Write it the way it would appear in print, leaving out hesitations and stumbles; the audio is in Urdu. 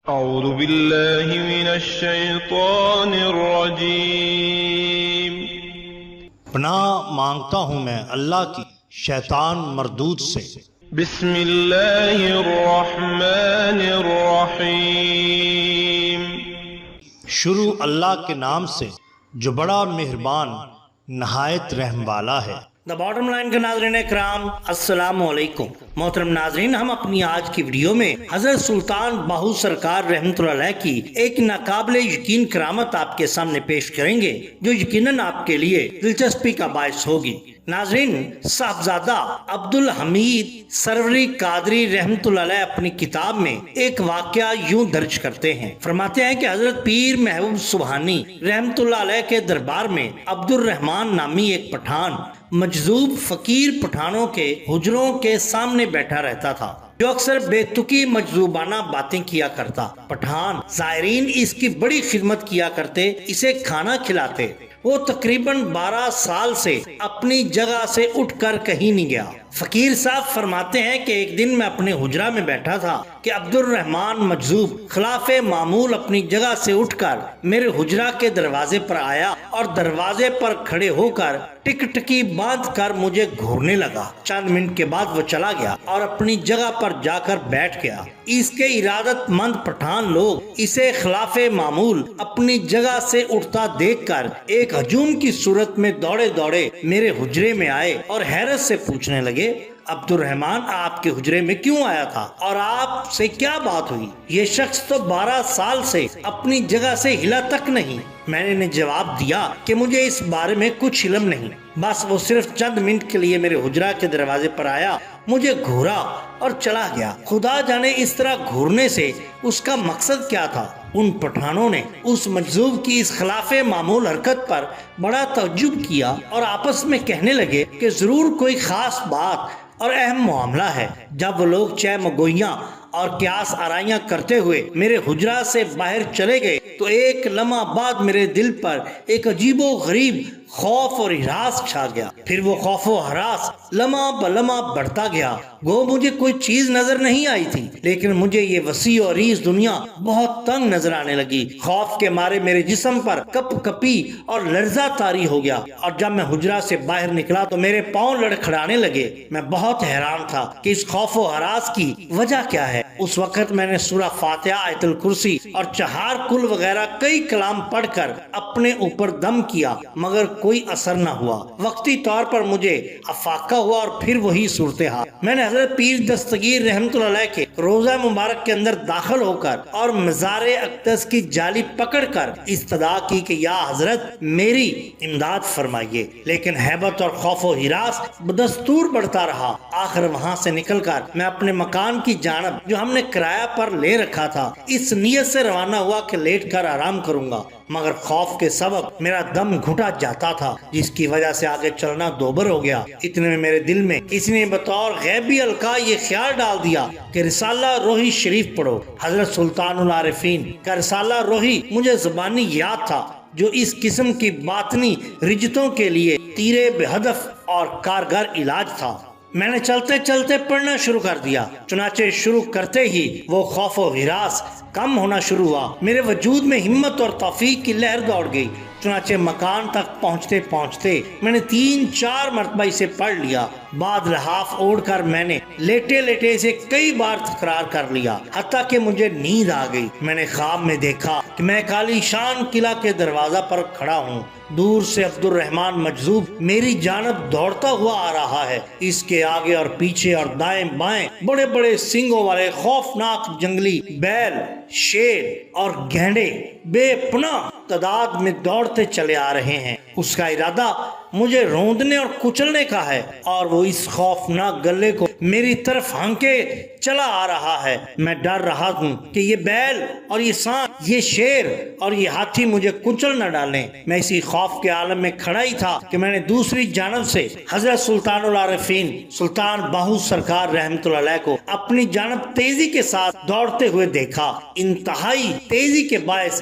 اعوذ باللہ من الشیطان الرجیم۔ پناہ مانگتا ہوں میں اللہ کی شیطان مردود سے۔ بسم اللہ الرحمن الرحیم۔ شروع اللہ کے نام سے جو بڑا مہربان نہایت رحم والا ہے۔ دا باٹم لائن کے ناظرین اکرام، السلام علیکم۔ محترم ناظرین، ہم اپنی آج کی ویڈیو میں حضرت سلطان باہو سرکار رحمۃ اللہ علیہ کی ایک ناقابل یقین کرامت آپ کے سامنے پیش کریں گے جو یقیناً آپ کے لیے دلچسپی کا باعث ہوگی۔ ناظرین، صاحبزادہ عبدالحمید سروری قادری رحمۃ اللہ علیہ اپنی کتاب میں ایک واقعہ یوں درج کرتے ہیں، فرماتے ہیں کہ حضرت پیر محبوب سبحانی رحمۃ اللہ علیہ کے دربار میں عبد الرحمن نامی ایک پٹھان مجذوب فقیر پٹھانوں کے حجروں کے سامنے بیٹھا رہتا تھا جو اکثر بے تکی مجذوبانہ باتیں کیا کرتا۔ پٹھان زائرین اس کی بڑی خدمت کیا کرتے، اسے کھانا کھلاتے۔ وہ تقریباً 12 سال سے اپنی جگہ سے اٹھ کر کہیں نہیں گیا۔ فقیر صاحب فرماتے ہیں کہ ایک دن میں اپنے حجرہ میں بیٹھا تھا کہ عبد الرحمن مجذوب خلاف معمول اپنی جگہ سے اٹھ کر میرے حجرہ کے دروازے پر آیا اور دروازے پر کھڑے ہو کر ٹک ٹکی باندھ کر مجھے گھورنے لگا۔ چند منٹ کے بعد وہ چلا گیا اور اپنی جگہ پر جا کر بیٹھ گیا۔ اس کے ارادت مند پٹھان لوگ اسے خلاف معمول اپنی جگہ سے اٹھتا دیکھ کر ایک ہجوم کی صورت میں دوڑے دوڑے میرے حجرے میں آئے اور حیرت سے پوچھنے لگے، عبد الرحمن آپ کے حجرے میں کیوں آیا تھا اور آپ سے کیا بات ہوئی؟ یہ شخص تو 12 سال سے اپنی جگہ سے ہلا تک نہیں۔ میں نے جواب دیا کہ مجھے اس بارے میں کچھ علم نہیں، بس وہ صرف چند منٹ کے لیے میرے حجرہ کے دروازے پر آیا، مجھے گھورا اور چلا گیا۔ خدا جانے اس طرح گھورنے سے اس کا مقصد کیا تھا۔ ان پٹھانوں نے اس مجذوب کی اس خلاف معمول حرکت پر بڑا تعجب کیا اور آپس میں کہنے لگے کہ ضرور کوئی خاص بات اور اہم معاملہ ہے۔ جب وہ لوگ چہ مگوئیاں اور قیاس آرائیاں کرتے ہوئے میرے حجرہ سے باہر چلے گئے تو ایک لمحہ بعد میرے دل پر ایک عجیب و غریب خوف اور ہراس چھا گیا۔ پھر وہ خوف و ہراس لمحہ بلمحہ بڑھتا گیا۔ گو مجھے کوئی چیز نظر نہیں آئی تھی، لیکن مجھے یہ وسیع اور عریض دنیا بہت تنگ نظر آنے لگی۔ خوف کے مارے میرے جسم پر کپ کپی اور لرزہ طاری ہو گیا، اور جب میں حجرہ سے باہر نکلا تو میرے پاؤں لڑکھڑانے لگے۔ میں بہت حیران تھا کہ اس خوف و ہراس کی وجہ کیا ہے۔ اس وقت میں نے سورہ فاتحہ، آیت الکرسی اور چہار کل وغیرہ کئی کلام پڑھ کر اپنے اوپر دم کیا، مگر کوئی اثر نہ ہوا۔ وقتی طور پر مجھے افاقہ ہوا اور پھر وہی صورتحال۔ میں نے حضرت پیر دستگیر رحمۃ اللہ علیہ کے روضہ مبارک کے اندر داخل ہو کر اور مزار اقدس کی جالی پکڑ کر استدعا کی کہ یا حضرت میری امداد فرمائیے، لیکن ہیبت اور خوف و ہراس بدستور بڑھتا رہا۔ آخر وہاں سے نکل کر میں اپنے مکان کی جانب جو ہم نے کرایہ پر لے رکھا تھا اس نیت سے روانہ ہوا کہ لیٹ کر آرام کروں گا، مگر خوف کے سبب میرا دم گھٹا جاتا تھا، جس کی وجہ سے آگے چلنا دوبر ہو گیا۔ اتنے میں میرے دل میں کسی نے بطور غیبی القاء یہ خیال ڈال دیا کہ رسالہ روحی شریف پڑھو۔ حضرت سلطان العارفین کا رسالہ روحی مجھے زبانی یاد تھا، جو اس قسم کی باطنی رجتوں کے لیے تیرے بے ہدف اور کارگر علاج تھا۔ میں نے چلتے چلتے پڑھنا شروع کر دیا، چنانچہ شروع کرتے ہی وہ خوف و ہراس کم ہونا شروع ہوا۔ میرے وجود میں ہمت اور توفیق کی لہر دوڑ گئی۔ چنانچہ مکان تک پہنچتے پہنچتے میں نے 3-4 مرتبہ اسے پڑھ لیا۔ بعد لحاف اوڑھ کر میں نے لیٹے لیٹے اسے کئی بار تکرار کر لیا، حتیٰ کہ مجھے نیند آ گئی۔ میں نے خواب میں دیکھا کہ میں کالی شان قلعہ کے دروازہ پر کھڑا ہوں۔ دور سے عبد الرحمن مجذوب میری جانب دوڑتا ہوا آ رہا ہے۔ اس کے آگے اور پیچھے اور دائیں بائیں بڑے بڑے سینگوں والے خوفناک جنگلی بیل، شیر اور گینڈے بے پناہ تعداد میں دوڑتے چلے آ رہے ہیں۔ اس کا ارادہ مجھے روندنے اور کچلنے کا ہے، اور وہ اس خوفناک گلے کو میری طرف ہانکے چلا آ رہا ہے۔ میں ڈر رہا ہوں کہ یہ بیل اور یہ سانپ، یہ شیر اور یہ ہاتھی مجھے کچل نہ ڈالیں۔ میں اسی خوف کے عالم میں کھڑا ہی تھا کہ میں نے دوسری جانب سے حضرت سلطان العارفین سلطان باہو سرکار رحمۃ اللہ علیہ کو اپنی جانب تیزی کے ساتھ دوڑتے ہوئے دیکھا۔ انتہائی تیزی کے باعث